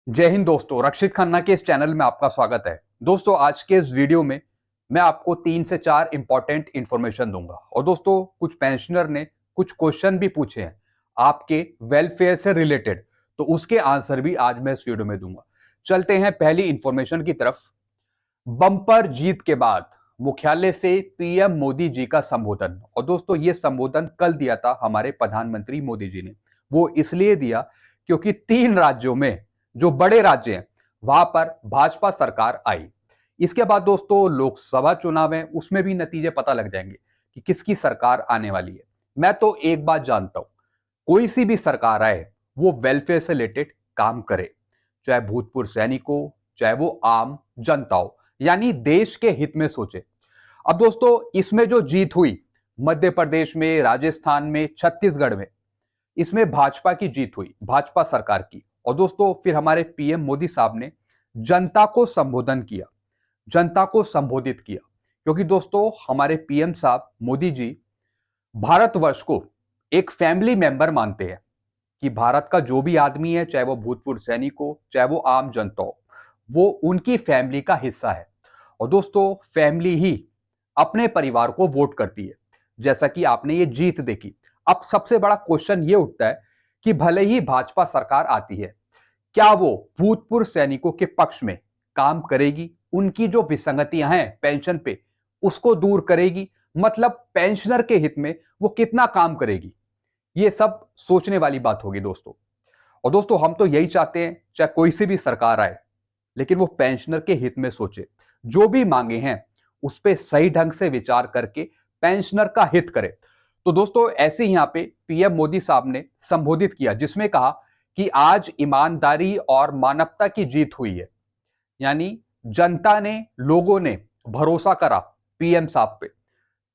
जय हिंद दोस्तों, रक्षित खन्ना के इस चैनल में आपका स्वागत है। दोस्तों, आज के इस वीडियो में मैं आपको 3 से 4 इंपॉर्टेंट इंफॉर्मेशन दूंगा। और दोस्तों, कुछ पेंशनर ने कुछ क्वेश्चन भी पूछे हैं आपके वेलफेयर से रिलेटेड, तो उसके आंसर भी आज मैं इस वीडियो में दूंगा। चलते हैं पहली इंफॉर्मेशन की तरफ। बम्पर जीत के बाद मुख्यालय से पीएम मोदी जी का संबोधन। और दोस्तों, ये संबोधन कल दिया था हमारे प्रधानमंत्री मोदी जी ने। वो इसलिए दिया क्योंकि 3 राज्यों में, जो बड़े राज्य हैं, वहां पर भाजपा सरकार आई। इसके बाद दोस्तों लोकसभा चुनाव है, उसमें भी नतीजे पता लग जाएंगे कि किसकी सरकार आने वाली है। मैं तो एक बात जानता हूं, कोई सी भी सरकार आए वो वेलफेयर से रिलेटेड काम करे, चाहे भूतपूर्व सैनिक हो, चाहे वो आम जनता हो, यानी देश के हित में सोचे। अब दोस्तों, इसमें जो जीत हुई मध्य प्रदेश में, राजस्थान में, छत्तीसगढ़ में, इसमें भाजपा की जीत हुई, भाजपा सरकार की। और दोस्तों, फिर हमारे पीएम मोदी साहब ने जनता को संबोधन किया, जनता को संबोधित किया। क्योंकि दोस्तों, हमारे पीएम साहब मोदी जी भारतवर्ष को एक फैमिली मेंबर मानते हैं कि भारत का जो भी आदमी है, चाहे वो भूतपूर्व सैनिक हो, चाहे वो आम जनता हो, वो उनकी फैमिली का हिस्सा है। और दोस्तों, फैमिली ही अपने परिवार को वोट करती है, जैसा कि आपने ये जीत देखी। अब सबसे बड़ा क्वेश्चन ये उठता है कि भले ही भाजपा सरकार आती है, क्या वो भूतपूर्व सैनिकों के पक्ष में काम करेगी? उनकी जो विसंगतियां हैं पेंशन पे, उसको दूर करेगी? मतलब पेंशनर के हित में वो कितना काम करेगी? ये सब सोचने वाली बात होगी दोस्तों। और दोस्तों, हम तो यही चाहते हैं चाहे कोई सी भी सरकार आए, लेकिन वो पेंशनर के हित में सोचे, जो भी मांगे हैं उस पर सही ढंग से विचार करके पेंशनर का हित करे। तो दोस्तों, ऐसे ही यहाँ पे पीएम मोदी साहब ने संबोधित किया, जिसमें कहा कि आज ईमानदारी और मानवता की जीत हुई है। यानी जनता ने, लोगों ने भरोसा करा पीएम साहब पे,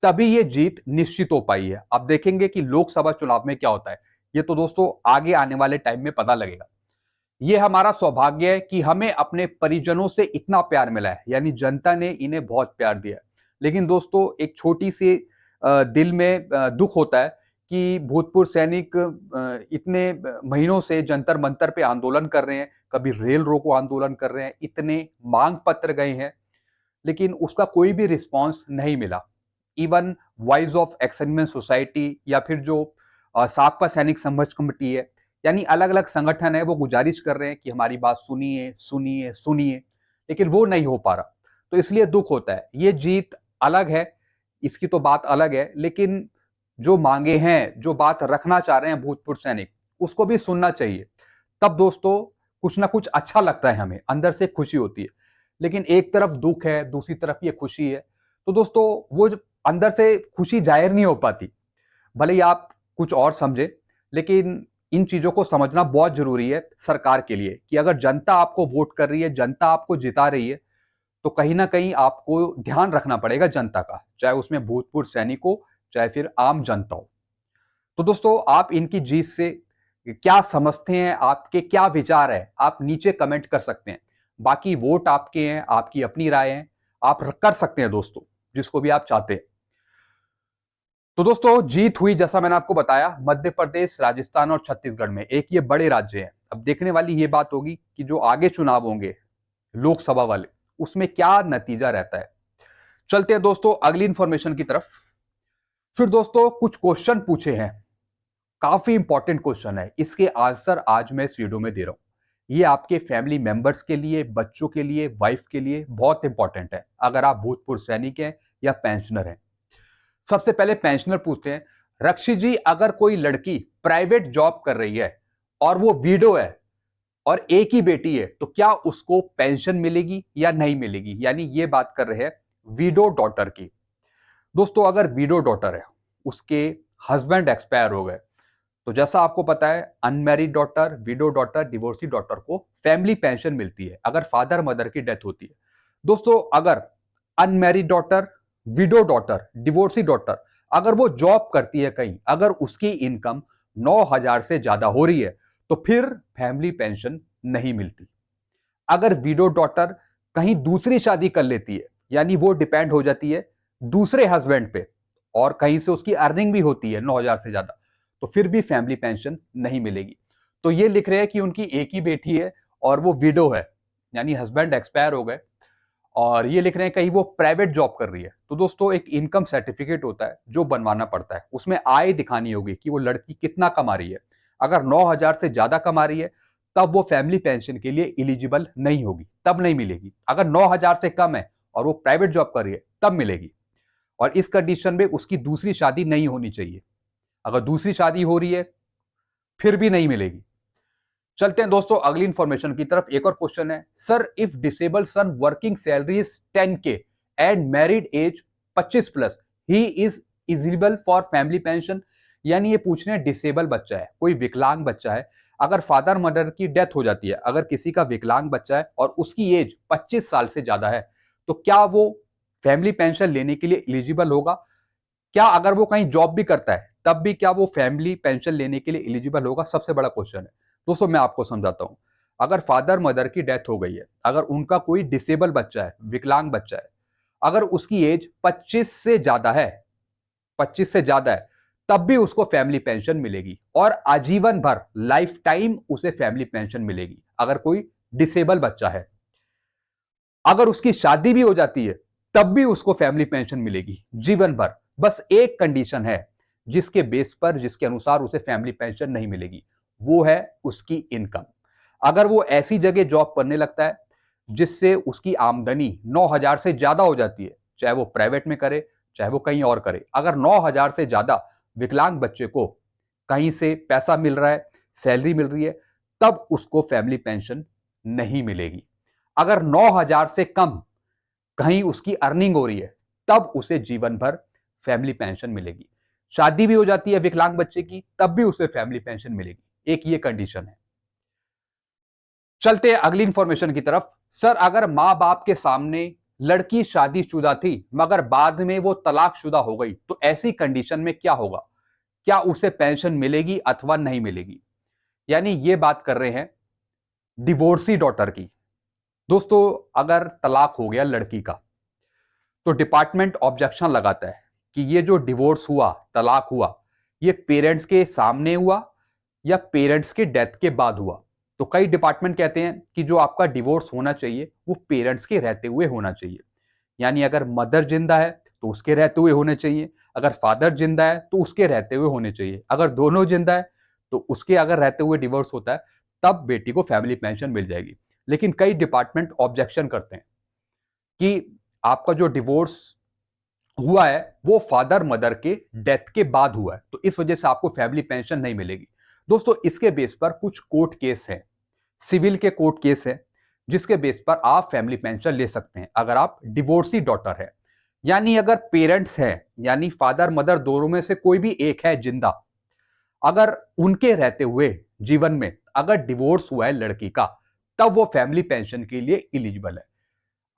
तभी ये जीत निश्चित हो पाई है। अब देखेंगे कि लोकसभा चुनाव में क्या होता है, ये तो दोस्तों आगे आने वाले टाइम में पता लगेगा। ये हमारा सौभाग्य है कि हमें अपने परिजनों से इतना प्यार मिला है, यानी जनता ने इन्हें बहुत प्यार दिया है। लेकिन दोस्तों, एक छोटी सी दिल में दुख होता है कि भूतपूर्व सैनिक इतने महीनों से जंतर मंतर पे आंदोलन कर रहे हैं, कभी रेल रोको आंदोलन कर रहे हैं, इतने मांग पत्र गए हैं, लेकिन उसका कोई भी रिस्पांस नहीं मिला। इवन वॉइस ऑफ एक्सनमेंट सोसाइटी या फिर जो साकपा सैनिक संघर्ष कमेटी है, यानी अलग अलग संगठन है, वो गुजारिश कर रहे हैं कि हमारी बात सुनिए सुनिए सुनिए, लेकिन वो नहीं हो पा रहा। तो इसलिए दुख होता है। ये जीत अलग है, इसकी तो बात अलग है, लेकिन जो मांगे हैं, जो बात रखना चाह रहे हैं भूतपूर्व सैनिक, उसको भी सुनना चाहिए। तब दोस्तों कुछ ना कुछ अच्छा लगता है, हमें अंदर से खुशी होती है। लेकिन एक तरफ दुख है, दूसरी तरफ ये खुशी है। तो दोस्तों, वो जो अंदर से खुशी जाहिर नहीं हो पाती, भले ही आप कुछ और समझे, लेकिन इन चीजों को समझना बहुत जरूरी है सरकार के लिए कि अगर जनता आपको वोट कर रही है, जनता आपको जिता रही है, तो कहीं ना कहीं आपको ध्यान रखना पड़ेगा जनता का, चाहे उसमें भूतपूर्व सैनिक हो, चाहे फिर आम जनता हो। तो दोस्तों, आप इनकी जीत से क्या समझते हैं, आपके क्या विचार है, आप नीचे कमेंट कर सकते हैं। बाकी वोट आपके हैं, आपकी अपनी राय है, आप कर सकते हैं दोस्तों जिसको भी आप चाहते हैं। तो दोस्तों, जीत हुई, जैसा मैंने आपको बताया, मध्य प्रदेश, राजस्थान और छत्तीसगढ़ में। एक ये बड़े राज्य हैं। अब देखने वाली ये बात होगी कि जो आगे चुनाव होंगे लोकसभा वाले, उसमें क्या नतीजा रहता है। चलते हैं दोस्तों अगली इंफॉर्मेशन की तरफ। फिर दोस्तों, कुछ क्वेश्चन पूछे हैं, काफी इंपॉर्टेंट क्वेश्चन है, इसके आंसर आज मैं इस वीडियो में दे रहा हूं। ये आपके फैमिली मेंबर्स के लिए, बच्चों के लिए, वाइफ के लिए बहुत इंपॉर्टेंट है, अगर आप भूतपूर्व सैनिक हैं या पेंशनर हैं। सबसे पहले पेंशनर पूछते हैं, रक्षित जी, अगर कोई लड़की प्राइवेट जॉब कर रही है और वो विडो है और एक ही बेटी है, तो क्या उसको पेंशन मिलेगी या नहीं मिलेगी? यानी ये बात कर रहे हैं विडो डॉटर की। दोस्तों, अगर विडो डॉटर है, उसके हस्बैंड एक्सपायर हो गए, तो जैसा आपको पता है unmarried daughter, window daughter, divorcee daughter को फैमिली पेंशन मिलती है अगर फादर मदर की डेथ होती है। दोस्तों, अगर unmarried daughter, window daughter, divorcee daughter अगर वो जॉब करती है कहीं, अगर उसकी इनकम 9,000 से ज्यादा हो रही है, तो फिर फैमिली पेंशन नहीं मिलती। अगर विडो डॉटर कहीं दूसरी शादी कर लेती है, यानी वो डिपेंड हो जाती है दूसरे हस्बैंड पे, और कहीं से उसकी अर्निंग भी होती है 9,000 से ज्यादा, तो फिर भी फैमिली पेंशन नहीं मिलेगी। तो ये लिख रहे हैं कि उनकी एक ही बेटी है और वो विडो है, यानी हस्बैंड एक्सपायर हो गए, और ये लिख रहे हैं कहीं वो प्राइवेट जॉब कर रही है, तो दोस्तों एक इनकम सर्टिफिकेट होता है जो बनवाना पड़ता है। उसमें आय दिखानी होगी कि वो लड़की कितना कमा रही है। अगर 9,000 से ज्यादा कमा रही है तब वो फैमिली पेंशन के लिए एलिजिबल नहीं होगी, तब नहीं मिलेगी। अगर 9,000 से कम है और वो प्राइवेट जॉब कर रही है तब मिलेगी। और इस कंडीशन में उसकी दूसरी शादी नहीं होनी चाहिए। अगर दूसरी शादी हो रही है फिर भी नहीं मिलेगी। चलते हैं दोस्तों अगली इंफॉर्मेशन की तरफ। एक और क्वेश्चन है, sir if disable son working salary is 10K and married age 25 plus he is eligible for family pension. यानी ये पूछ रहे हैं डिसेबल बच्चा है, कोई विकलांग बच्चा है, अगर फादर मदर की डेथ हो जाती है, अगर किसी का विकलांग बच्चा है और उसकी एज 25 साल से ज्यादा है, तो क्या वो फैमिली पेंशन लेने के लिए एलिजिबल होगा? क्या अगर वो कहीं जॉब भी करता है तब भी क्या वो फैमिली पेंशन लेने के लिए एलिजिबल होगा? सबसे बड़ा क्वेश्चन है दोस्तों। मैं आपको समझाता हूं। अगर फादर मदर की डेथ हो गई है, अगर उनका कोई डिसेबल बच्चा है, विकलांग बच्चा है, अगर उसकी एज 25 से ज्यादा है, 25 से ज्यादा है, तब भी उसको फैमिली पेंशन मिलेगी और आजीवन भर लाइफ टाइम उसे फैमिली पेंशन मिलेगी अगर कोई डिसेबल बच्चा है। अगर उसकी शादी भी हो जाती है तब भी उसको फैमिली पेंशन मिलेगी जीवन भर। बस एक कंडीशन है जिसके बेस पर, जिसके अनुसार उसे फैमिली पेंशन नहीं मिलेगी, वो है उसकी इनकम। अगर वो ऐसी जगह जॉब करने लगता है जिससे उसकी आमदनी 9,000 से ज्यादा हो जाती है, चाहे वो प्राइवेट में करे चाहे वो कहीं और करे, अगर 9,000 से ज्यादा विकलांग बच्चे को कहीं से पैसा मिल रहा है, सैलरी मिल रही है, तब उसको फैमिली पेंशन नहीं मिलेगी। अगर 9,000 से कम कहीं उसकी अर्निंग हो रही है तब उसे जीवन भर फैमिली पेंशन मिलेगी। शादी भी हो जाती है विकलांग बच्चे की तब भी उसे फैमिली पेंशन मिलेगी। एक ये कंडीशन है। चलते हैं अगली इंफॉर्मेशन की तरफ। सर अगर मां बाप के सामने लड़की शादीशुदा थी मगर बाद में वो तलाकशुदा हो गई तो ऐसी कंडीशन में क्या होगा? क्या उसे पेंशन मिलेगी अथवा नहीं मिलेगी? यानी ये बात कर रहे हैं डिवोर्सी डॉटर की। दोस्तों अगर तलाक हो गया लड़की का तो डिपार्टमेंट ऑब्जेक्शन लगाता है कि ये जो डिवोर्स हुआ, तलाक हुआ, ये पेरेंट्स के सामने हुआ या पेरेंट्स के डेथ के बाद हुआ। तो कई डिपार्टमेंट कहते हैं कि जो आपका डिवोर्स होना चाहिए वो पेरेंट्स के रहते हुए होना चाहिए। यानी अगर मदर जिंदा है तो उसके रहते हुए होने चाहिए, अगर फादर जिंदा है तो उसके रहते हुए होने चाहिए, अगर दोनों जिंदा है तो उसके अगर रहते हुए डिवोर्स होता है तब बेटी को फैमिली पेंशन मिल जाएगी। लेकिन कई डिपार्टमेंट ऑब्जेक्शन करते हैं कि आपका जो डिवोर्स हुआ है वो फादर मदर के डेथ के बाद हुआ है, तो इस वजह से आपको फैमिली पेंशन नहीं मिलेगी। दोस्तों इसके बेस पर कुछ कोर्ट केस हैं, सिविल के कोर्ट केस हैं, जिसके बेस पर आप फैमिली पेंशन ले सकते हैं अगर आप डिवोर्सी डॉटर है। यानी अगर पेरेंट्स हैं, यानी फादर मदर दोनों में से कोई भी एक है जिंदा, अगर उनके रहते हुए जीवन में अगर डिवोर्स हुआ है लड़की का, तब वो फैमिली पेंशन के लिए एलिजिबल है।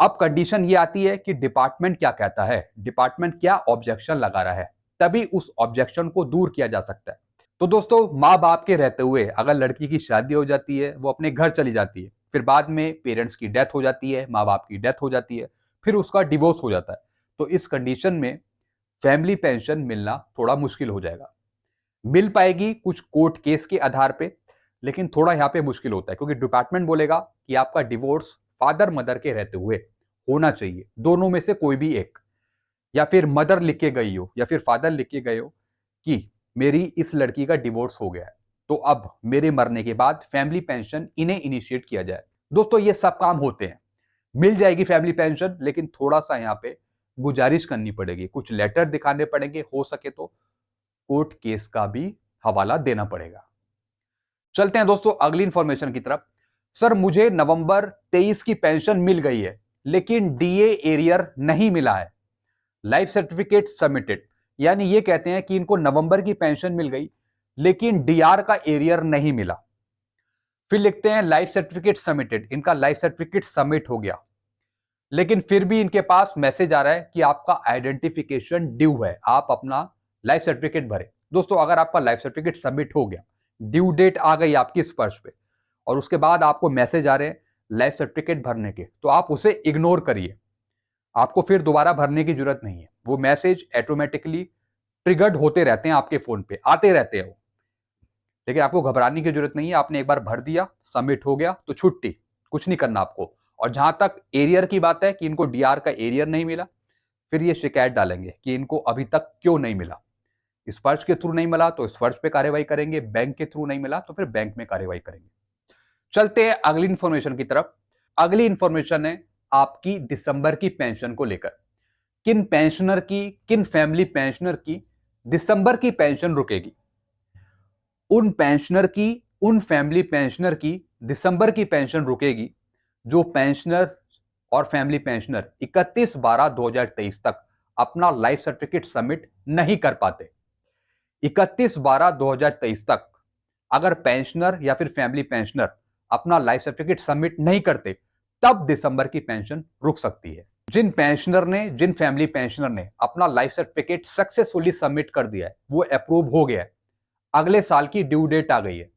अब कंडीशन ये आती है कि डिपार्टमेंट क्या कहता है, डिपार्टमेंट क्या ऑब्जेक्शन लगा रहा है, तभी उस ऑब्जेक्शन को दूर किया जा सकता है। तो दोस्तों माँ बाप के रहते हुए अगर लड़की की शादी हो जाती है, वो अपने घर चली जाती है, फिर बाद में पेरेंट्स की डेथ हो जाती है, माँ बाप की डेथ हो जाती है, फिर उसका डिवोर्स हो जाता है, तो इस कंडीशन में फैमिली पेंशन मिलना थोड़ा मुश्किल हो जाएगा। मिल पाएगी कुछ कोर्ट केस के आधार पे, लेकिन थोड़ा यहाँ पे मुश्किल होता है क्योंकि डिपार्टमेंट बोलेगा कि आपका डिवोर्स फादर मदर के रहते हुए होना चाहिए, दोनों में से कोई भी एक, या फिर मदर लिख के गई हो या फिर फादर लिख के गए हो कि मेरी इस लड़की का डिवोर्स हो गया है, तो अब मेरे मरने के बाद फैमिली पेंशन इन्हें इनिशिएट किया जाए। दोस्तों ये सब काम होते हैं, मिल जाएगी फैमिली पेंशन, लेकिन थोड़ा सा यहाँ पे गुजारिश करनी पड़ेगी, कुछ लेटर दिखाने पड़ेंगे, हो सके तो कोर्ट केस का भी हवाला देना पड़ेगा। चलते हैं दोस्तों अगली इंफॉर्मेशन की तरफ। सर मुझे नवंबर 23 की पेंशन मिल गई है लेकिन डीए एरियर नहीं मिला है, लाइफ सर्टिफिकेट सबमिटेड। यानी ये कहते हैं कि इनको नवंबर की पेंशन मिल गई लेकिन डीआर का एरियर नहीं मिला। फिर लिखते हैं लाइफ सर्टिफिकेट सबमिटेड, इनका लाइफ सर्टिफिकेट सबमिट हो गया लेकिन फिर भी इनके पास मैसेज आ रहा है कि आपका आइडेंटिफिकेशन ड्यू है, आप अपना लाइफ सर्टिफिकेट भरे। दोस्तों अगर आपका लाइफ सर्टिफिकेट सबमिट हो गया, ड्यू डेट आ गई आपकी स्पर्श पे, और उसके बाद आपको मैसेज आ रहे हैं लाइफ सर्टिफिकेट भरने के, तो आप उसे इग्नोर करिए, आपको फिर दोबारा भरने की जरूरत नहीं है। वो मैसेज ऑटोमेटिकली ट्रिगर्ड होते रहते हैं, आपके फोन पे आते रहते हैं वो, लेकिन आपको घबराने की जरूरत नहीं है। आपने एक बार भर दिया, सबमिट हो गया तो छुट्टी, कुछ नहीं करना आपको। और जहां तक एरियर की बात है कि इनको डीआर का एरियर नहीं मिला, फिर ये शिकायत डालेंगे कि इनको अभी तक क्यों नहीं मिला। स्पर्श के थ्रू नहीं मिला तो स्पर्श पे कार्यवाही करेंगे, बैंक के थ्रू नहीं मिला तो फिर बैंक में कार्यवाही करेंगे। चलते हैं अगली इंफॉर्मेशन की तरफ। अगली इंफॉर्मेशन है आपकी दिसंबर की पेंशन को लेकर। किन पेंशनर की, किन फैमिली पेंशनर की दिसंबर की पेंशन रुकेगी? उन पेंशनर की, उन फैमिली पेंशनर की दिसंबर की पेंशन रुकेगी जो पेंशनर और फैमिली पेंशनर 31/12/2023 तक अपना लाइफ सर्टिफिकेट सबमिट नहीं कर पाते। 31/12/2023 तक अगर पेंशनर या फिर फैमिली पेंशनर अपना लाइफ सर्टिफिकेट सबमिट नहीं करते, तब दिसंबर की पेंशन रुक सकती है। जिन पेंशनर ने, जिन फैमिली पेंशनर ने अपना लाइफ सर्टिफिकेट सक्सेसफुली सबमिट कर दिया है, वो अप्रूव हो गया है, अगले साल की ड्यू डेट आ गई है,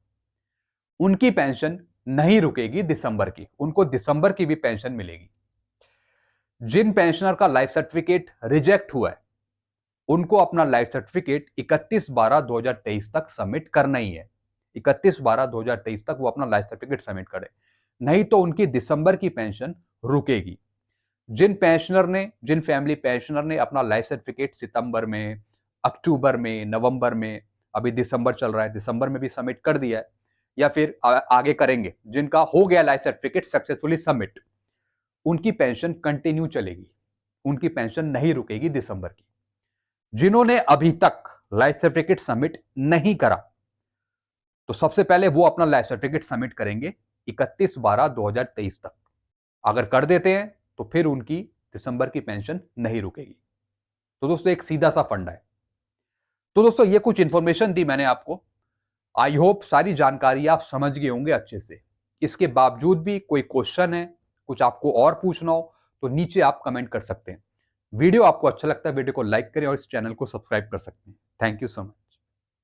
उनकी पेंशन नहीं रुकेगी दिसंबर की, उनको दिसंबर की भी पेंशन मिलेगी। जिन पेंशनर का लाइफ सर्टिफिकेट रिजेक्ट हुआ है, उनको अपना लाइफ सर्टिफिकेट 31/12/2023 तक सबमिट करना ही है। 31/12/2023 तक वो अपना लाइफ सर्टिफिकेट सबमिट करे, नहीं तो उनकी दिसंबर की पेंशन रुकेगी। जिन पेंशनर ने, जिन फैमिली पेंशनर ने अपना लाइफ सर्टिफिकेट सितंबर में, अक्टूबर में, नवंबर में, अभी दिसंबर चल रहा है, दिसंबर में भी सबमिट कर दिया है या फिर आगे करेंगे, जिनका हो गया लाइफ सर्टिफिकेट सक्सेसफुली सबमिट, उनकी पेंशन कंटिन्यू चलेगी, उनकी पेंशन नहीं रुकेगी दिसंबर की। जिन्होंने अभी तक लाइफ सर्टिफिकेट सबमिट नहीं करा, तो सबसे पहले वो अपना लाइफ सर्टिफिकेट सबमिट करेंगे 31/12/2023 तक। अगर कर देते हैं तो फिर उनकी दिसंबर की पेंशन नहीं रुकेगी। तो दोस्तों एक सीधा सा फंडा है। तो दोस्तों ये कुछ इंफॉर्मेशन दी मैंने आपको। आई होप सारी जानकारी आप समझ गए होंगे अच्छे से। इसके बावजूद भी कोई क्वेश्चन है, कुछ आपको और पूछना हो, तो नीचे आप कमेंट कर सकते हैं। वीडियो आपको अच्छा लगता है, वीडियो को लाइक करें और इस चैनल को सब्सक्राइब कर सकते हैं। Thank you so much.